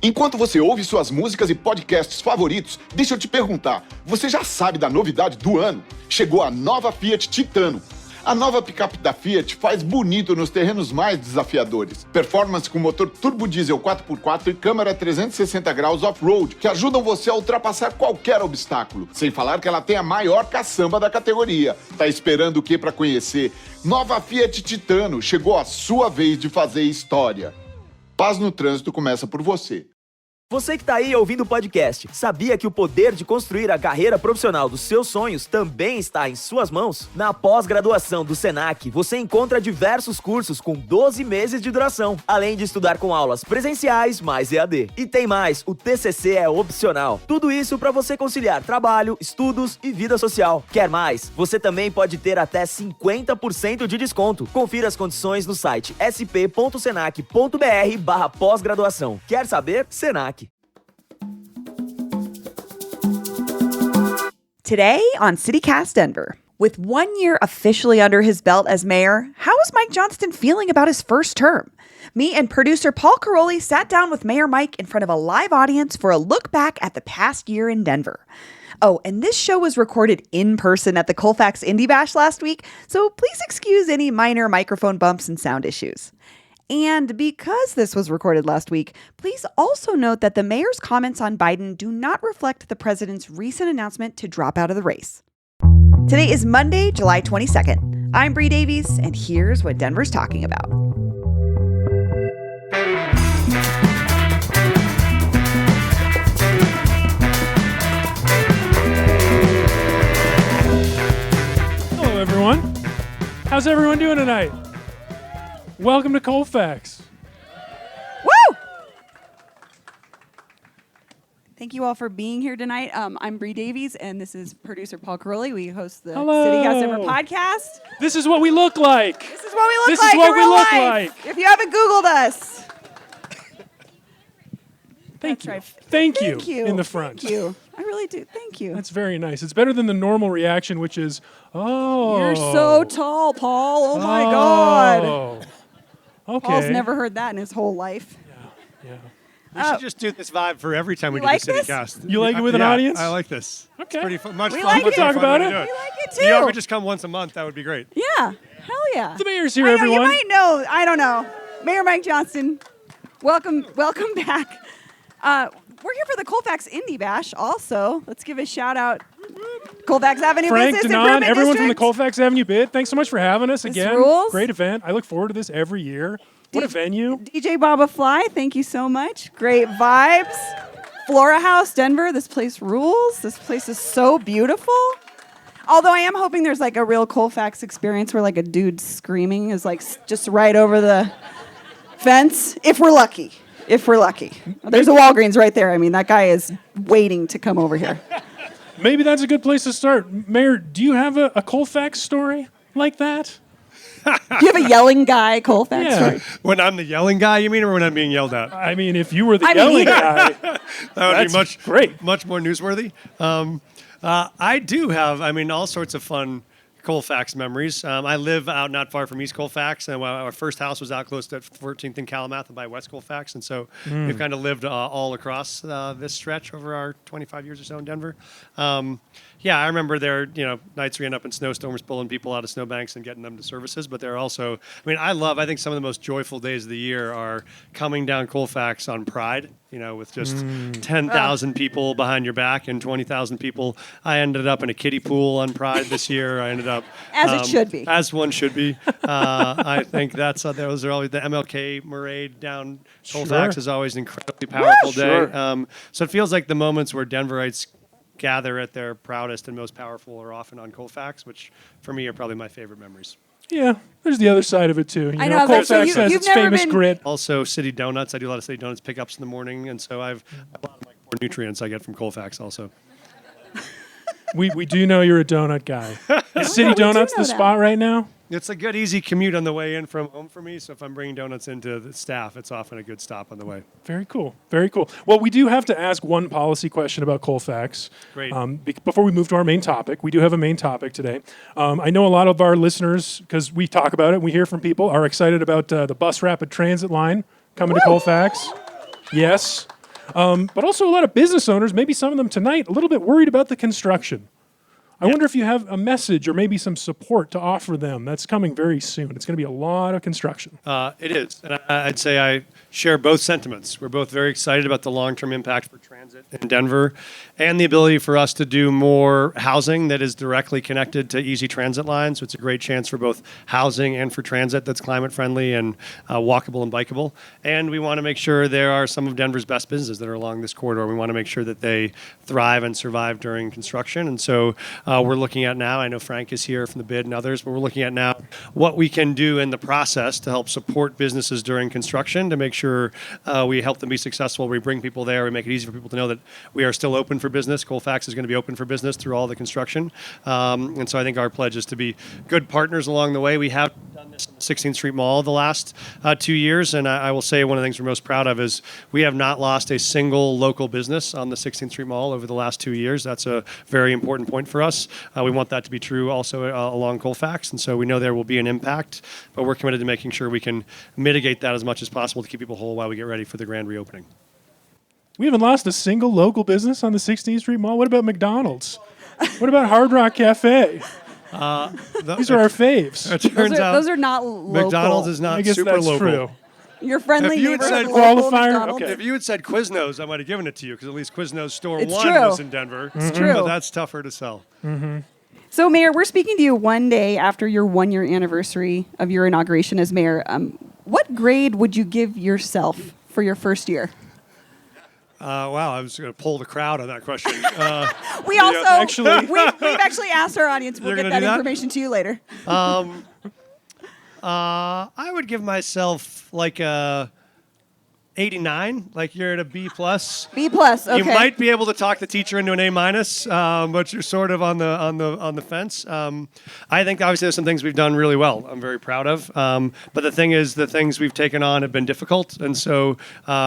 Enquanto você ouve suas músicas e podcasts favoritos, deixa eu te perguntar, você já sabe da novidade do ano? Chegou a nova Fiat Titano. A nova picape da Fiat faz bonito nos terrenos mais desafiadores. Performance com motor turbo diesel 4x4 e câmera 360 graus off-road, que ajudam você a ultrapassar qualquer obstáculo. Sem falar que ela tem a maior caçamba da categoria. Tá esperando o que para conhecer? Nova Fiat Titano, chegou a sua vez de fazer história. Paz no trânsito começa por você. Você que tá aí ouvindo o podcast, sabia que o poder de construir a carreira profissional dos seus sonhos também está em suas mãos? Na pós-graduação do Senac, você encontra diversos cursos com 12 meses de duração, além de estudar com aulas presenciais mais EAD. E tem mais, o TCC é opcional. Tudo isso para você conciliar trabalho, estudos e vida social. Quer mais? Você também pode ter até 50% de desconto. Confira as condições no site sp.senac.br/pós-graduação. Quer saber? Senac. Today on CityCast Denver, with 1 year officially under his belt as mayor, how is Mike Johnston feeling about his first term? Me and producer Paul Caroli sat down with Mayor Mike in front of a live audience for a look back at the past year in Denver. Oh, and this show was recorded in person at the Colfax Indie Bash last week, so please excuse any minor microphone bumps and sound issues. And because this was recorded last week, please also note that the mayor's comments on Biden do not reflect the president's recent announcement to drop out of the race. Today is Monday, July 22nd. I'm Bree Davies, and here's what Denver's talking about. Hello, everyone. How's everyone doing tonight? Welcome to Colfax. Woo! Thank you all for being here tonight. I'm Bree Davies, and this is producer Paul Caroli. We host the CityCast Denver podcast. This is what we look like. This is what we look This like is what in we real look life. like. If you haven't Googled us. Thank That's you. right. Thank you. Thank you. In the front. Thank you. I really do. Thank you. That's very nice. It's better than the normal reaction, which is, oh. You're so tall, Paul. Oh, my God. Oh. Okay. Paul's never heard that in his whole life. Yeah. We should just do this vibe for every time we You do like the this? CityCast. You like it with an audience? I like this. Okay. It's pretty much We fun. like Much it. more Talk fun about when it. we do We like it too. New York would just come once a month. That would be great. Yeah. Hell yeah. The mayor's here, I know, everyone. you might know. I don't know. Mayor Mike Johnston, welcome back. We're here for the Colfax Indie Bash also. Let's give a shout out. Colfax Avenue Frank, Business Danon, Improvement everyone from the District. Colfax Avenue Bid, thanks so much for having us again. rules. Great event. I look forward to this every year. What a venue. DJ Baba Fly, thank you so much. Great vibes. Flora House, Denver. This place rules. This place is so beautiful. Although I am hoping there's like a real Colfax experience where like a dude screaming is like just right over the fence. If we're lucky. If we're lucky. There's a Walgreens right there. I mean, that guy is waiting to come over here. Maybe that's a good place to start. Mayor, do you have a Colfax story like that? Do you have a yelling guy Colfax Yeah. story? When I'm the yelling guy, you mean, or when I'm being yelled at? I mean, if you were the I mean, yelling either. guy, That would that's be much great. much more newsworthy. I do have, all sorts of fun Colfax memories. I live out not far from East Colfax, and our first house was out close to 14th and Calumet by West Colfax, and so we've kind of lived all across this stretch over our 25 years or so in Denver. I remember there, nights we end up in snowstorms, pulling people out of snowbanks and getting them to services. But there are also, I think some of the most joyful days of the year are coming down Colfax on Pride, with just 10,000 people behind your back and 20,000 people. I ended up in a kiddie pool on Pride this year. I ended up As it should be. as one should be. I think those are always the MLK parade down Colfax Sure. is always an incredibly powerful day. Sure. So it feels like the moments where Denverites gather at their proudest and most powerful are often on Colfax, which for me are probably my favorite memories. yeah, there's the other side of it too. I know, I was like, so Colfax has you've its never famous been- grit. Also, City Donuts. I do a lot of City Donuts pickups in the morning, and so I've a lot of my core nutrients I get from Colfax also. We do know you're a donut guy. Is City we do Donuts know the that. spot right now? It's a good, easy commute on the way in from home for me, so if I'm bringing donuts into the staff, it's often a good stop on the way. Very cool. Very cool. Well, we do have to ask one policy question about Colfax. Great. Before we move to our main topic, we do have a main topic today. I know a lot of our listeners, because we talk about it, we hear from people, are excited about the bus rapid transit line coming to Colfax. Yes. But also a lot of business owners, maybe some of them tonight, a little bit worried about the construction. I wonder if you have a message or maybe some support to offer them. That's coming very soon. It's going to be a lot of construction. It is. And I'd say I share both sentiments. We're both very excited about the long-term impact for transit in Denver and the ability for us to do more housing that is directly connected to easy transit lines. So it's a great chance for both housing and for transit that's climate friendly and walkable and bikeable. And we want to make sure there are some of Denver's best businesses that are along this corridor. We want to make sure that they thrive and survive during construction. And so we're looking at now, I know Frank is here from the bid and others, but we're looking at now what we can do in the process to help support businesses during construction to make sure we help them be successful. We bring people there. We make it easy for people to know that we are still open for business. Colfax is going to be open for business through all the construction. And so I think our pledge is to be good partners along the way. We have done this in the 16th Street Mall the last 2 years. And I will say one of the things we're most proud of is we have not lost a single local business on the 16th Street Mall over the last 2 years. That's a very important point for us. We want that to be true also along Colfax. And so we know there will be an impact, but we're committed to making sure we can mitigate that as much as possible to keep people whole while we get ready for the grand reopening. We haven't lost a single local business on the 16th Street Mall. What about McDonald's? What about Hard Rock Cafe? These are our faves. It turns out Those are not local. McDonald's is not I guess super that's local. true. Your friendly If you had neighborhood said local qualifier, McDonald's. okay. If you had said Quiznos, I might have given it to you because at least Quiznos Store It's 1 true. was in Denver. It's true. But that's tougher to sell. So, Mayor, we're speaking to you one day after your 1 year anniversary of your inauguration as mayor. What grade would you give yourself for your first year? Wow, I was going to pull the crowd on that question. We also actually- we've actually asked our audience. We'll You're get gonna that do that? information to you later. I would give myself like a 89, like you're at a B plus. B plus. Okay. You might be able to talk the teacher into an A minus, but you're sort of on the fence. I think obviously there's some things we've done really well. I'm very proud of. But the thing is, the things we've taken on have been difficult, and so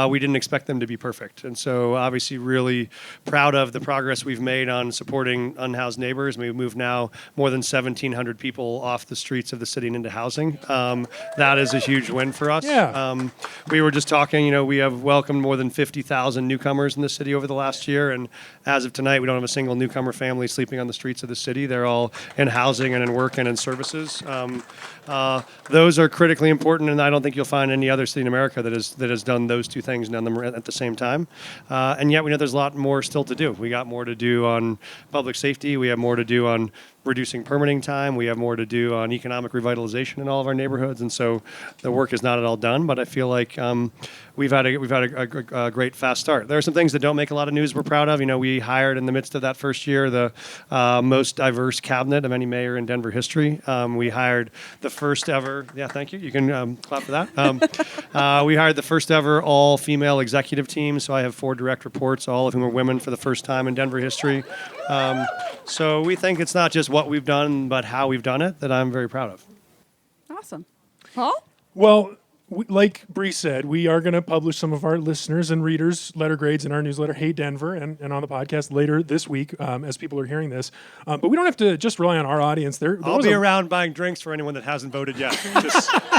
we didn't expect them to be perfect. And so obviously really proud of the progress we've made on supporting unhoused neighbors. We've moved now more than 1,700 people off the streets of the city and into housing. That is a huge win for us. Yeah. We were just talking, we have welcomed more than 50,000 newcomers in the city over the last year, and as of tonight, we don't have a single newcomer family sleeping on the streets of the city. They're all in housing and in work and in services. Those are critically important, and I don't think you'll find any other city in America that has done those two things and done them at the same time. And yet we know there's a lot more still to do. We got more to do on public safety. We have more to do on reducing permitting time. We have more to do on economic revitalization in all of our neighborhoods, and so the work is not at all done. But I feel like we've had a great fast start. There are some things that don't make a lot of news we're proud of. We hired in the midst of that first year the most diverse cabinet of any mayor in Denver history. We hired the first ever. Yeah, thank you. You can clap for that. We hired the first ever all-female executive team. So I have 4 direct reports, all of whom are women for the first time in Denver history. So we think it's not just what we've done, but how we've done it that I'm very proud of. Awesome. Paul? Well, like Bree said, we are going to publish some of our listeners' and readers' letter grades in our newsletter, Hey Denver, and on the podcast later this week as people are hearing this. But we don't have to just rely on our audience. I'll be around buying drinks for anyone that hasn't voted yet.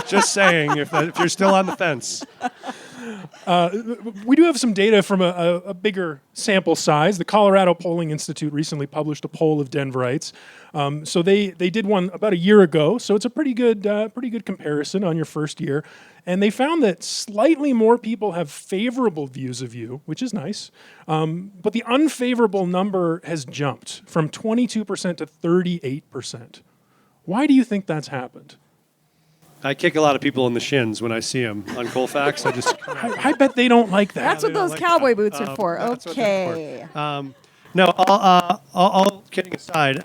Just saying, if you're still on the fence. We do have some data from a bigger sample size. The Colorado Polling Institute recently published a poll of Denverites. So they did one about a year ago. So it's a pretty good comparison on your first year. And they found that slightly more people have favorable views of you, which is nice. But the unfavorable number has jumped from 22% to 38%. Why do you think that's happened? I kick a lot of people in the shins when I see them on Colfax. I bet they don't like that. That's what they don't those like cowboy that. boots are for. That's what they're Okay. for. No, all kidding aside,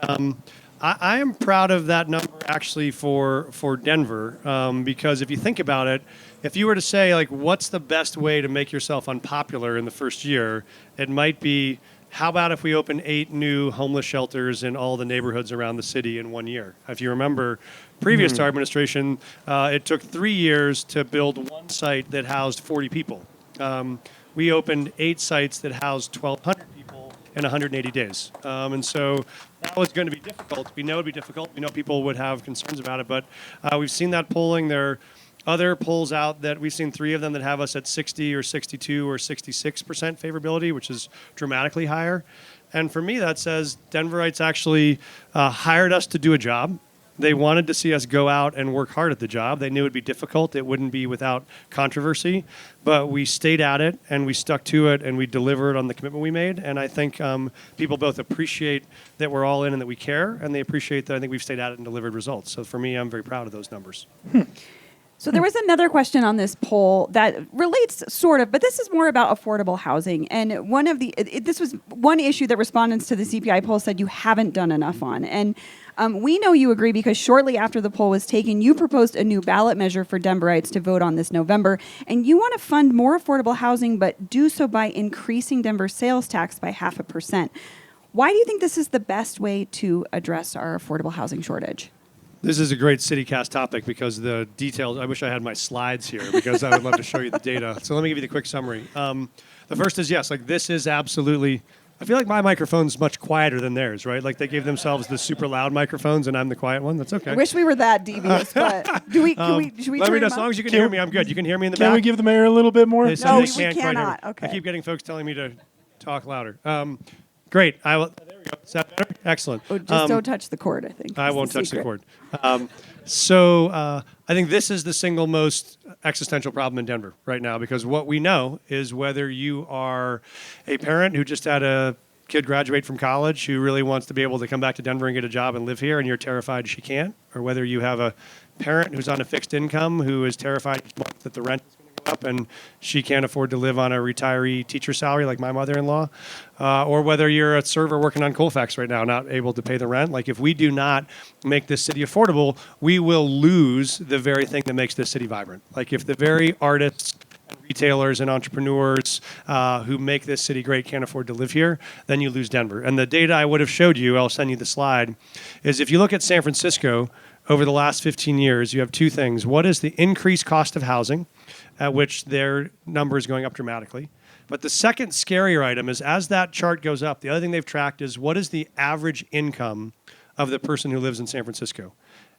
I am proud of that number actually for Denver because if you think about it, if you were to say, like, what's the best way to make yourself unpopular in the first year, it might be, how about if we open 8 new homeless shelters in all the neighborhoods around the city in 1 year? If you remember, previous to our administration, it took 3 years to build one site that housed 40 people. We opened 8 sites that housed 1,200 people in 180 days. And so that was going to be difficult. We know it would be difficult. We know people would have concerns about it. But we've seen that polling. There other polls out that we've seen 3 of them that have us at 60 or 62 or 66% favorability, which is dramatically higher. And for me, that says Denverites actually hired us to do a job. They wanted to see us go out and work hard at the job. They knew it would be difficult. It wouldn't be without controversy. But we stayed at it, and we stuck to it, and we delivered on the commitment we made. And I think people both appreciate that we're all in and that we care, and they appreciate that I think we've stayed at it and delivered results. So for me, I'm very proud of those numbers. So there was another question on this poll that relates sort of, but this is more about affordable housing. And this was one issue that respondents to the CPI poll said you haven't done enough on. And we know you agree because shortly after the poll was taken, you proposed a new ballot measure for Denverites to vote on this November. And you want to fund more affordable housing, but do so by increasing Denver's sales tax by 0.5%. Why do you think this is the best way to address our affordable housing shortage? This is a great CityCast topic because the details, I wish I had my slides here because I would love to show you the data. So let me give you the quick summary. The first is yes, like this is absolutely, I feel like my microphone's much quieter than theirs, right? Like they gave themselves the super loud microphones and I'm the quiet one. That's okay. I wish we were that devious, but should we Let me turn know, them as long up? as you can hear me, I'm good. You can hear me in the Can back? we give the mayor a little bit more? They said No, they we can't quite hear me. cannot. Okay. I keep getting folks telling me to talk louder. Great. There we go. Is that better? Excellent. Oh, just don't touch the cord, I think. I is won't touch the secret. cord. So I think this is the single most existential problem in Denver right now because what we know is whether you are a parent who just had a kid graduate from college who really wants to be able to come back to Denver and get a job and live here and you're terrified she can't, or whether you have a parent who's on a fixed income who is terrified that the rent is going to go up and she can't afford to live on a retiree teacher salary like my mother-in-law, or whether you're a server working on Colfax right now, not able to pay the rent. Like if we do not make this city affordable, we will lose the very thing that makes this city vibrant. Like if the very artists, retailers and entrepreneurs who make this city great can't afford to live here, then you lose Denver. And the data I would have showed you, I'll send you the slide, is if you look at San Francisco over the last 15 years, you have 2 things. What is the increased cost of housing, at which their number is going up dramatically. But the second scarier item is as that chart goes up, the other thing they've tracked is what is the average income of the person who lives in San Francisco.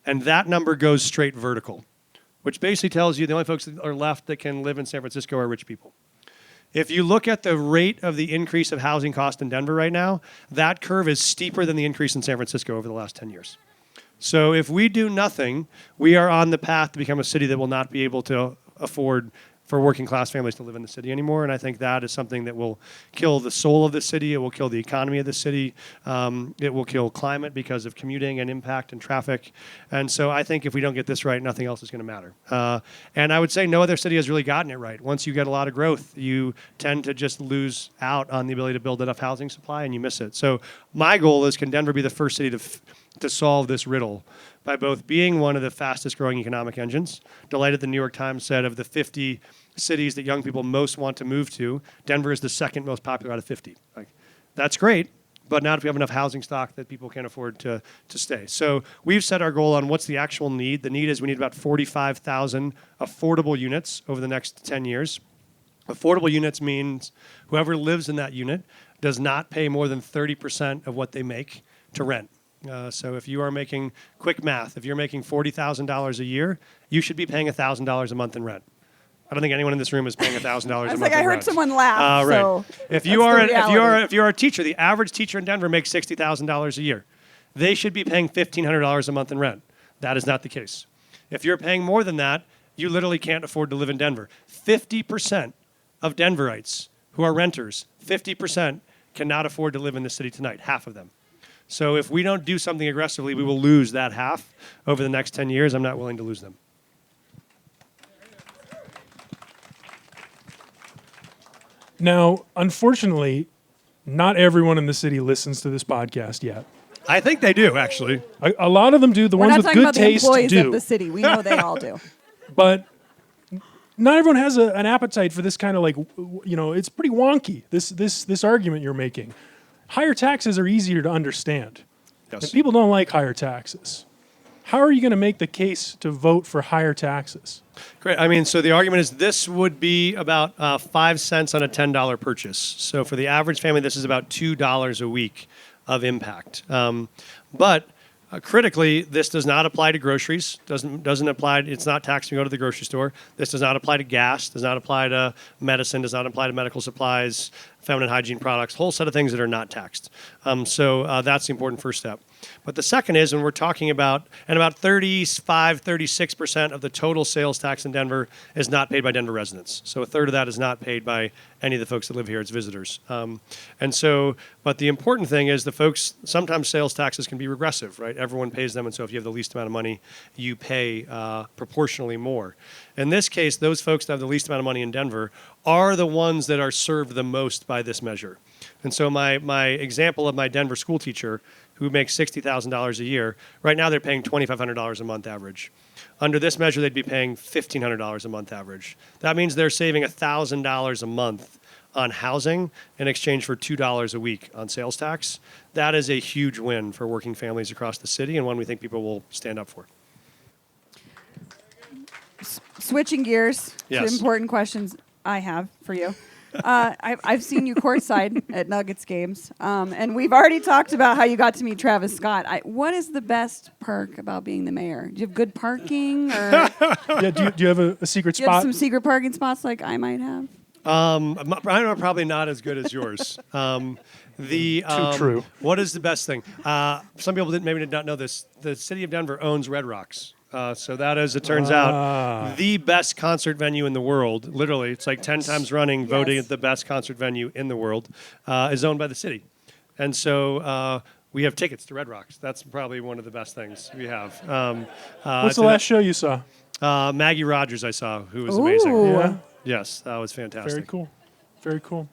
And that number goes straight vertical, which basically tells you the only folks that are left that can live in San Francisco are rich people. If you look at the rate of the increase of housing cost in Denver right now, that curve is steeper than the increase in San Francisco over the last 10 years. So if we do nothing, we are on the path to become a city that will not be able to afford for working class families to live in the city anymore. And I think that is something that will kill the soul of the city. It will kill the economy of the city. It will kill climate because of commuting and impact and traffic. And so I think if we don't get this right, nothing else is going to matter. And I would say no other city has really gotten it right. Once you get a lot of growth, you tend to just lose out on the ability to build enough housing supply and you miss it. So my goal is, can Denver be the first city to solve this riddle by both being one of the fastest growing economic engines? Delighted the New York Times said of the 50 cities that young people most want to move to, Denver is the second most popular out of 50. Like, that's great, but not if we have enough housing stock that people can afford to stay. So we've set our goal on what's the actual need. The need is we need about 45,000 affordable units over the next 10 years. Affordable units means whoever lives in that unit does not pay more than 30% of what they make to rent. So if you are making, quick math, if you're making $40,000 a year, you should be paying $1,000 a month in rent. I don't think anyone in this room is paying $1,000 a month. I was like, I heard rent. someone laugh. Right. So if that's you are the reality. if you are a teacher, the average teacher in Denver makes $60,000 a year. They should be paying $1,500 a month in rent. That is not the case. If you're paying more than that, you literally can't afford to live in Denver. 50% of Denverites who are renters, 50% cannot afford to live in the city tonight. Half of them. So if we don't do something aggressively, we will lose that half over the next 10 years. I'm not willing to lose them. Now, unfortunately, not everyone in the city listens to this podcast yet. I think they do, actually. A lot of them do. The We're ones not with talking good about the taste employees do. of the city. We know they all do. But not everyone has an appetite for this kind of it's pretty wonky, this argument you're making. Higher taxes are easier to understand. Yes. And people don't like higher taxes. How are you going to make the case to vote for higher taxes? Great. I mean, so the argument is this would be about 5 cents on a $10 purchase. So for the average family, this is about $2 a week of impact. But Critically, this does not apply to groceries. Doesn't apply. It's not taxed when you go to the grocery store. This does not apply to gas. Does not apply to medicine. Does not apply to medical supplies, feminine hygiene products. Whole set of things that are not taxed. So that's the important first step. But the second is when we're talking about, and about 35, 36% of the total sales tax in Denver is not paid by Denver residents. So a third of that is not paid by any of the folks that live here. It's visitors. But the important thing is the folks, sometimes sales taxes can be regressive, right? Everyone pays them. And so if you have the least amount of money, you pay proportionally more. In this case, those folks that have the least amount of money in Denver are the ones that are served the most by this measure. And so my example of my Denver school teacher who makes $60,000 a year, right now they're paying $2,500 a month average. Under this measure, they'd be paying $1,500 a month average. That means they're saving $1,000 a month on housing in exchange for $2 a week on sales tax. That is a huge win for working families across the city and one we think people will stand up for. Switching gears to important questions I have for you. I've seen you courtside at Nuggets games, and we've already talked about how you got to meet Travis Scott. What is the best perk about being the mayor? Do you have good parking? Or Yeah, do you have a secret do you have spot? some secret parking spots like I might have? Probably not as good as yours. Too true. What is the best thing? Some people maybe did not know this. The city of Denver owns Red Rocks. So that is, it turns out, the best concert venue in the world. Literally, it's like 10 times running, voting at the best concert venue in the world, is owned by the city. And so we have tickets to Red Rocks. That's probably one of the best things we have. What's the last show you saw? Maggie Rogers I saw, who was amazing. Yeah. Yes, that was fantastic. Very cool. Very cool.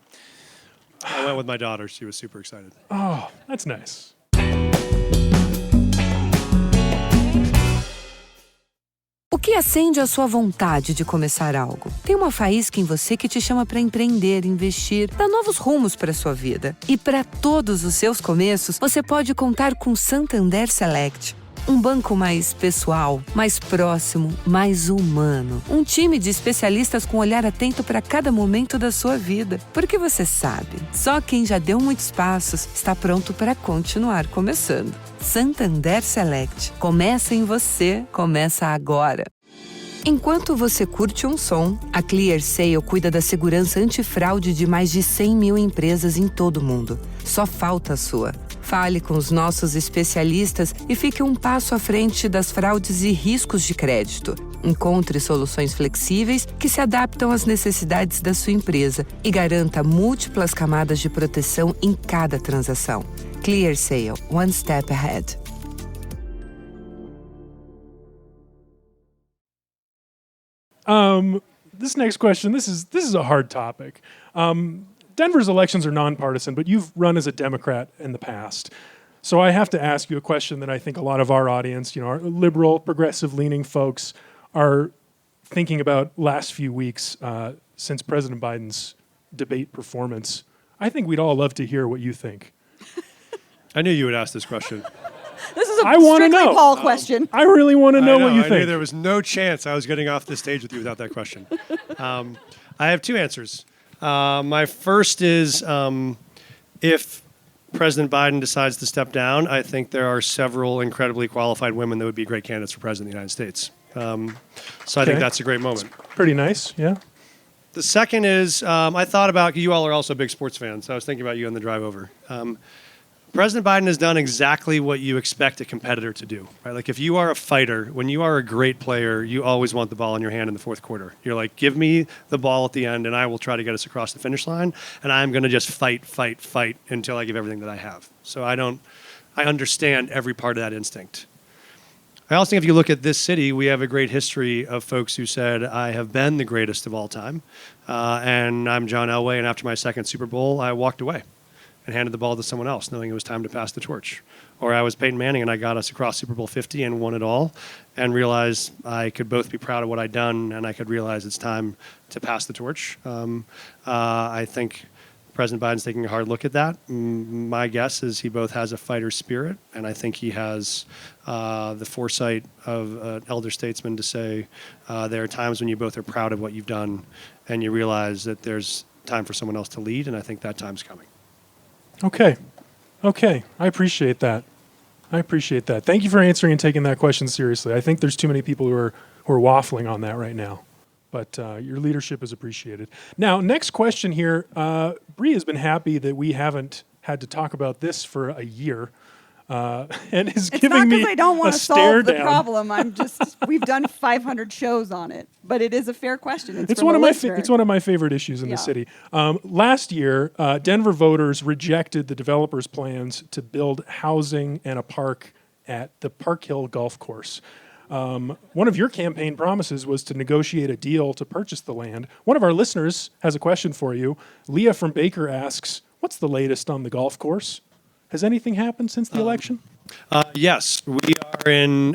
I went with my daughter. She was super excited. Oh, that's nice. O que acende a sua vontade de começar algo? Tem uma faísca em você que te chama para empreender, investir, dar novos rumos para sua vida. E para todos os seus começos, você pode contar com Santander Select. Um banco mais pessoal, mais próximo, mais humano. Um time de especialistas com olhar atento para cada momento da sua vida. Porque você sabe, só quem já deu muitos passos está pronto para continuar começando. Santander Select. Começa em você, começa agora. Enquanto você curte um som, a ClearSale cuida da segurança antifraude de mais de 100 mil empresas em todo o mundo. Só falta a sua. Fale com os nossos especialistas e fique um passo à frente das fraudes e riscos de crédito. Encontre soluções flexíveis que se adaptam às necessidades da sua empresa e garanta múltiplas camadas de proteção em cada transação. ClearSale, one step ahead. This next question, this is a hard topic. Denver's elections are nonpartisan, but you've run as a Democrat in the past. So I have to ask you a question that I think a lot of our audience, our liberal, progressive-leaning folks are thinking about last few weeks since President Biden's debate performance. I think we'd all love to hear what you think. I knew you would ask this question. This is a I wanna strictly know. Paul question. I really want to know what you I think. knew there was no chance I was getting off the stage with you without that question. I have two answers. My first is if President Biden decides to step down, I think there are several incredibly qualified women that would be great candidates for president of the United States. So I think that's a great moment. Pretty nice, yeah. The second is I thought about, you all are also big sports fans, so I was thinking about you on the drive over. President Biden has done exactly what you expect a competitor to do, right? Like if you are a fighter, when you are a great player, you always want the ball in your hand in the fourth quarter. You're like, give me the ball at the end and I will try to get us across the finish line. And I'm going to just fight until I give everything that I have. So I understand every part of that instinct. I also think if you look at this city, we have a great history of folks who said, I have been the greatest of all time. And I'm John Elway. And after my second Super Bowl, I walked away and handed the ball to someone else, knowing it was time to pass the torch. Or I was Peyton Manning and I got us across Super Bowl 50 and won it all and realized I could both be proud of what I'd done and I could realize it's time to pass the torch. I think President Biden's taking a hard look at that. My guess is he both has a fighter spirit and I think he has the foresight of an elder statesman to say there are times when you both are proud of what you've done and you realize that there's time for someone else to lead, and I think that time's coming. Okay. I appreciate that. I appreciate that. Thank you for answering and taking that question seriously. I think there's too many people who are waffling on that right now. But your leadership is appreciated. Now, next question here. Bree has been happy that we haven't had to talk about this for a year. And is It's giving not me because I don't a want to stare solve the down. problem. We've done 500 shows on it, but it is a fair question. It's from one a of my listener. it's one of my favorite issues in the city. Last year, Denver voters rejected the developers' plans to build housing and a park at the Park Hill Golf Course. One of your campaign promises was to negotiate a deal to purchase the land. One of our listeners has a question for you. Leah from Baker asks, "What's the latest on the golf course? Has anything happened since the election?" Yes, we are in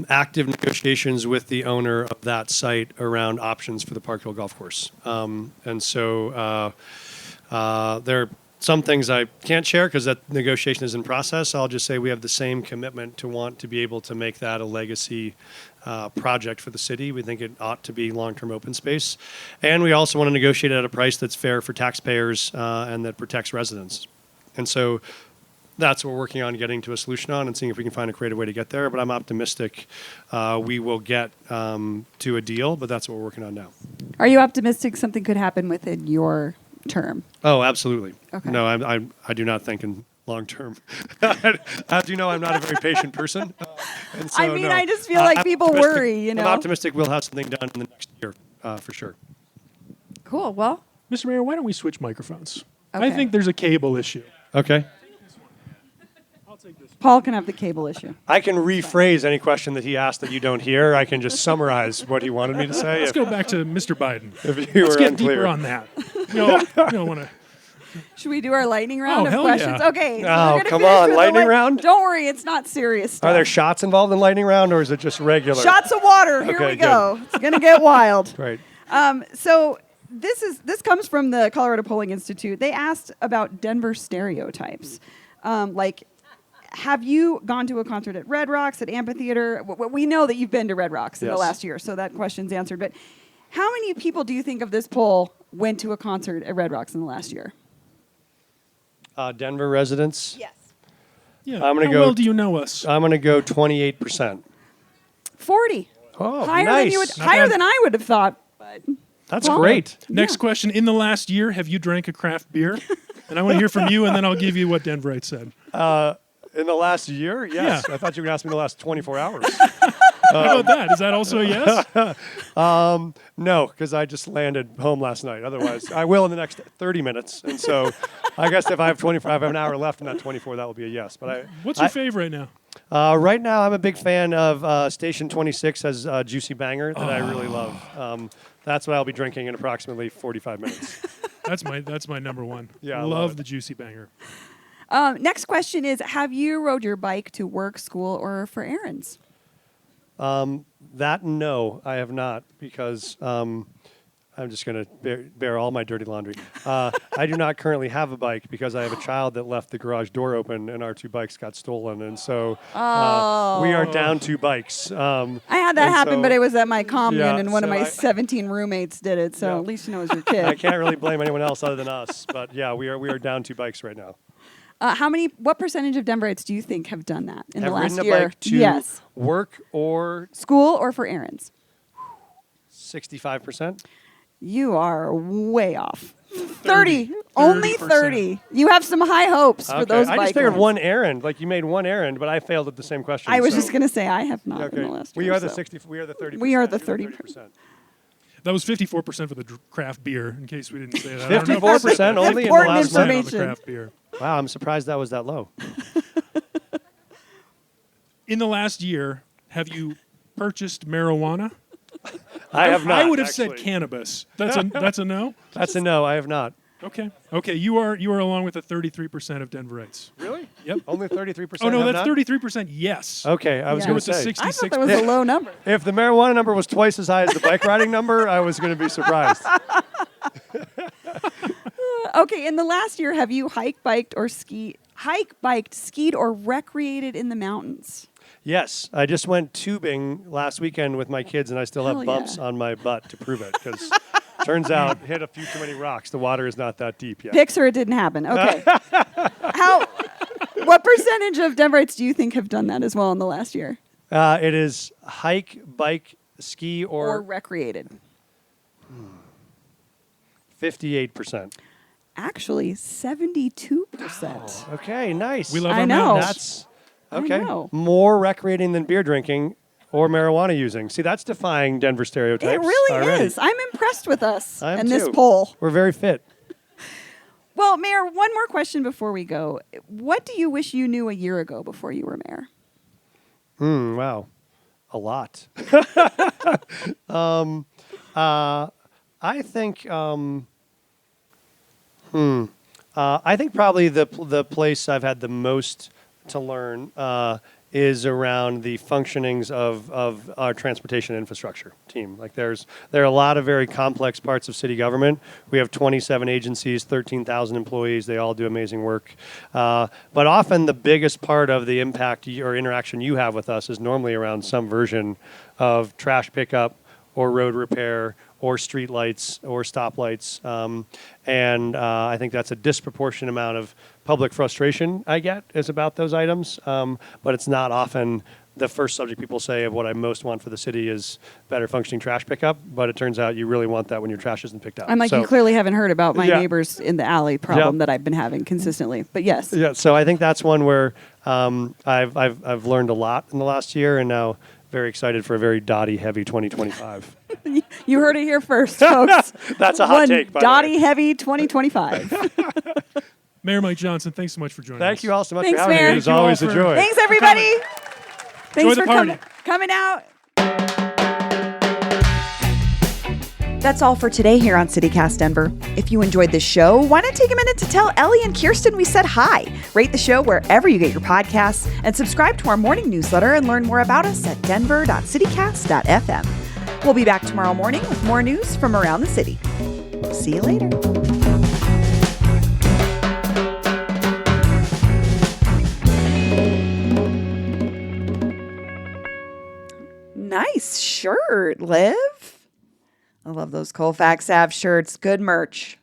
active negotiations with the owner of that site around options for the Park Hill Golf Course. And so there are some things I can't share because that negotiation is in process. I'll just say we have the same commitment to want to be able to make that a legacy project for the city. We think it ought to be long-term open space. And we also want to negotiate at a price that's fair for taxpayers and that protects residents. And so that's what we're working on getting to a solution on and seeing if we can find a creative way to get there. But I'm optimistic we will get to a deal, but that's what we're working on now. Are you optimistic something could happen within your term? Oh, absolutely. Okay. No, I do not think in long term. As you know, I'm not a very patient person. And so, I mean, no. I just feel like I'm people optimistic- worry, you know? I'm optimistic we'll have something done in the next year, for sure. Cool. Well, Mr. Mayor, why don't we switch microphones? I Okay. think there's a cable issue. Okay. Paul can have the cable issue. I can rephrase any question that he asked that you don't hear. I can just summarize what he wanted me to say. Let's go back to Mr. Biden. If you Let's were get unclear. deeper on that. You don't want to. Should we do our lightning round of hell questions? yeah. Okay. So Oh, we're gonna come finish on, with the lightning round? Don't worry, it's not serious stuff. Are there shots involved in lightning round, or is it just regular? Shots of water. Here Okay, we go. It's gonna get wild. Right. So this comes from the Colorado Polling Institute. They asked about Denver stereotypes, like. Have you gone to a concert at Red Rocks, at Amphitheater? We know that you've been to Red Rocks in the Yes. last year, so that question's answered. But how many people do you think of this poll went to a concert at Red Rocks in the last year? Denver residents. Yes. Yeah. I'm gonna How go well do you know us? I'm going to go 28%. 40. Oh, Higher nice. than you would, Not higher bad. than I would have thought. But That's Well, great. Next Yeah. question. In the last year, have you drank a craft beer? And I want to hear from you, and then I'll give you what Denverite said. In the last year? Yes. I thought you were going to ask me the last 24 hours. How about that? Is that also a yes? No, because I just landed home last night. Otherwise, I will in the next 30 minutes. And so I guess if I have an hour left in that 24, that will be a yes. But What's your favorite now? right now, I'm a big fan of Station 26 as a Juicy Banger that I really love. That's what I'll be drinking in approximately 45 minutes. That's my number one. Yeah, I love love it. the Juicy Banger. next question is: have you rode your bike to work, school, or for errands? No, I have not, because I'm just going to bear all my dirty laundry. I do not currently have a bike because I have a child that left the garage door open and our two bikes got stolen. And so we are down 2 bikes. I had that and happen, so- but it was at my commune, Yeah, and one of so my I- 17 roommates did it. So Yeah. at least you know it was your kid. I can't really blame anyone else other than us. But yeah, we are down 2 bikes right now. What percentage of Denverites do you think have done that in the Have last ridden a year? bike to Yes. work, or School or for errands? 65%? You are way off. 30. Only 30%. 30. You have some high hopes for those I bike just figured rides. one errand. Like you made one errand, but I failed at the same question. I was so- just going to say I have not in Okay. the last We year. are the so. 60. We are the 30%. We are the You're 30%. That was 54% for the craft beer, in case we didn't say that. I don't know if 54% we said only in the Important last 54% on the information. craft beer. Wow, I'm surprised that was that low. In the last year, have you purchased marijuana? I have not. I would have actually. said cannabis. That's a no. That's a no. I have not. Okay. You are along with the 33% of Denverites. Really? Yep. Only 33%. Oh no, have that's not? 33% yes. Okay, I was Yeah. going With to the say. 66. I thought that was a low number. If the marijuana number was twice as high as the bike riding number, I was going to be surprised. Okay, in the last year, have you biked, skied, or recreated in the mountains? Yes, I just went tubing last weekend with my kids, and I still Hell have bumps yeah. on my butt to prove it. Because turns out, hit a few too many rocks. The water is not that deep yet. Picks or it didn't happen. Okay. What percentage of Denverites do you think have done that as well in the last year? It is hike, bike, ski, Or recreated? 58%. Actually, 72%. Okay, nice. We love I our know. mountains. That's okay. know. More recreating than beer drinking or marijuana using. See, that's defying Denver stereotypes. It really already. is. I'm impressed with us I am and this too. poll. We're very fit. Well, Mayor, one more question before we go. What do you wish you knew a year ago before you were mayor? Wow, a lot. I think. I think probably the place I've had the most to learn is around the functionings of our transportation infrastructure team. Like there are a lot of very complex parts of city government. We have 27 agencies, 13,000 employees. They all do amazing work. But often the biggest part of the impact or interaction you have with us is normally around some version of trash pickup or road repair or street lights or stoplights. And I think that's a disproportionate amount of public frustration I get is about those items. But it's not often the first subject people say of what I most want for the city is better functioning trash pickup. But it turns out you really want that when your trash isn't picked up. I'm like, So- you clearly haven't heard about my Yeah. neighbors in the alley problem Yeah. that I've been having consistently. But yes. Yeah, so I think that's one where I've learned a lot in the last year, and now very excited for a very Dottie heavy 2025. You heard it here first, folks. That's a hot One take, by the way. Dottie heavy 2025. Mayor Mike Johnston, thanks so much for joining us. Thank you all so much Thanks, for having Mayor. me. It was Thank you all always a for- joy. Thanks, everybody. Thanks the for party. coming out. That's all for today here on CityCast Denver. If you enjoyed this show, why not take a minute to tell Ellie and Kirsten we said hi? Rate the show wherever you get your podcasts and subscribe to our morning newsletter and learn more about us at denver.citycast.fm. We'll be back tomorrow morning with more news from around the city. See you later. Nice shirt, Liv. I love those Colfax Ave shirts. Good merch.